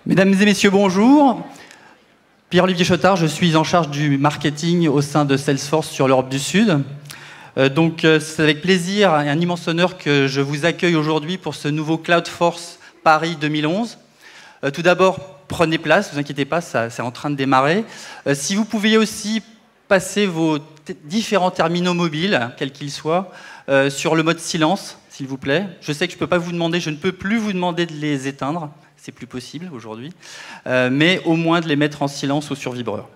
Mesdames et messieurs, bonjour. Pierre-Olivier Chotard, je suis en charge du marketing au sein de Salesforce sur l'Europe du Sud. C'est avec plaisir et un immense honneur que je vous accueille aujourd'hui pour ce nouveau Cloudforce Paris 2011. Tout d'abord, prenez place, ne vous inquiétez pas, c'est en train de démarrer. Si vous pouviez aussi passer vos différents terminaux mobiles, quels qu'ils soient, sur le mode silence, s'il vous plaît. Je sais que je ne peux plus vous demander de les éteindre, c'est plus possible aujourd'hui, mais au moins de les mettre en silence ou sur vibreur.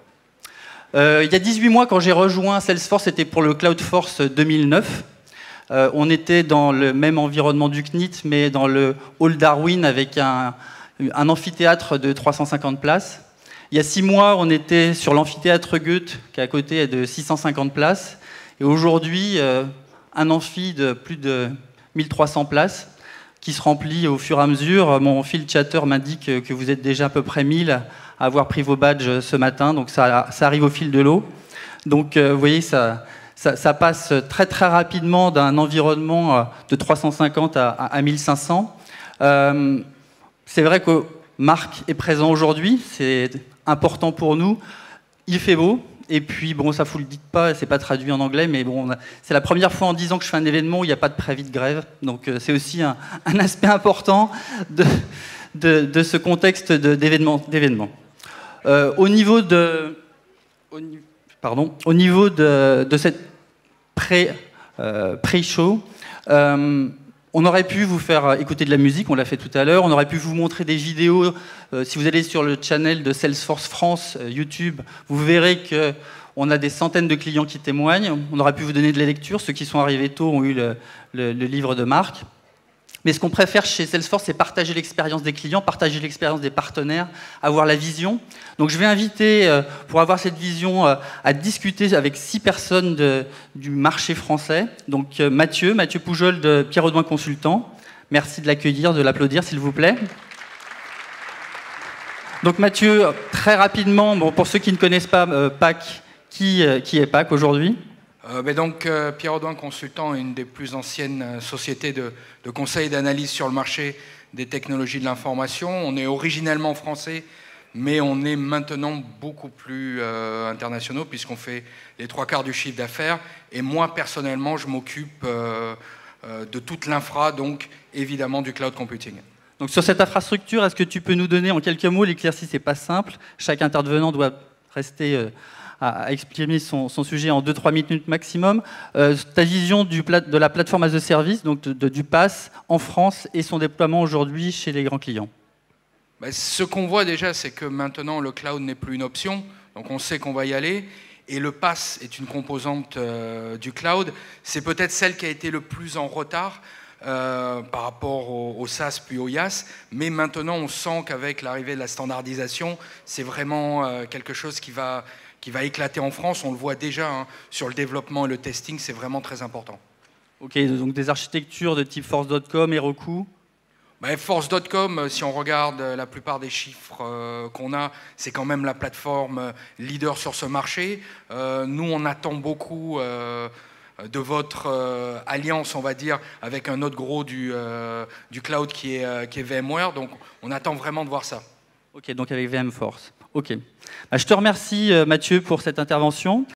Il y a 18 mois, quand j'ai rejoint Salesforce, c'était pour le Cloudforce 2009. On était dans le même environnement du CNIT, mais dans le hall Darwin avec un amphithéâtre de 350 places. Il y a 6 mois, on était sur l'amphithéâtre Goethe, qui est à côté de 650 places. Et aujourd'hui, un amphi de plus de 1300 places, qui se remplit au fur et à mesure. Mon field chatter m'indique que vous êtes déjà à peu près 1000 à avoir pris vos badges ce matin, donc ça arrive au fil de l'eau. Donc vous voyez, ça passe très très rapidement d'un environnement de 350 à 1500. C'est vrai que Marc est présent aujourd'hui, c'est important pour nous. Il fait beau. Et puis, bon, ça vous le dites pas, c'est pas traduit en anglais, mais bon, c'est la première fois en 10 ans que je fais un événement où il n'y a pas de préavis de grève. Donc, c'est aussi un aspect important de ce contexte d'événement. Au niveau de cette pré-show, on aurait pu vous faire écouter de la musique, on l'a fait tout à l'heure. On aurait pu vous montrer des vidéos. Si vous allez sur le channel de Salesforce France, YouTube, vous verrez qu'on a des centaines de clients qui témoignent. On aurait pu vous donner de la lecture. Ceux qui sont arrivés tôt ont eu le livre de Marc. Mais ce qu'on préfère chez Salesforce, c'est partager l'expérience des clients, partager l'expérience des partenaires, avoir la vision. Donc je vais inviter, pour avoir cette vision, à discuter avec 6 personnes du marché français. Donc Mathieu Poujol de Pierre Audouin Consultant. Merci de l'accueillir, de l'applaudir s'il vous plaît. Donc Mathieu, très rapidement, bon, pour ceux qui ne connaissent pas PAC, qui est PAC aujourd'hui ? Pierre Audouin Consultant est une des plus anciennes sociétés de conseil et d'analyse sur le marché des technologies de l'information. On est originellement français, mais on est maintenant beaucoup plus internationaux puisqu'on fait les 3/4 du chiffre d'affaires. Et moi, personnellement, je m'occupe de toute l'infra, donc évidemment du cloud computing. Donc sur cette infrastructure, est-ce que tu peux nous donner en quelques mots, l'exercice n'est pas simple, chaque intervenant doit rester à exprimer son sujet en 2-3 minutes maximum. Ta vision de la plateforme as a service, donc du PaaS en France et son déploiement aujourd'hui chez les grands clients. Ce qu'on voit déjà, c'est que maintenant le cloud n'est plus une option, donc on sait qu'on va y aller. Et le PaaS est une composante du cloud. C'est peut-être celle qui a été le plus en retard par rapport au SaaS puis au IaaS. Mais maintenant, on sent qu'avec l'arrivée de la standardisation, c'est vraiment quelque chose qui va éclater en France. On le voit déjà sur le développement et le testing, c'est vraiment très important. Ok, donc des architectures de type Force.com, Heroku. Force.com, si on regarde la plupart des chiffres qu'on a, c'est quand même la plateforme leader sur ce marché. Nous, on attend beaucoup de votre alliance, on va dire, avec un autre gros du cloud qui est VMware. Donc, on attend vraiment de voir ça. Ok, donc avec VMforce. Ok. Je te remercie, Mathieu, pour cette intervention.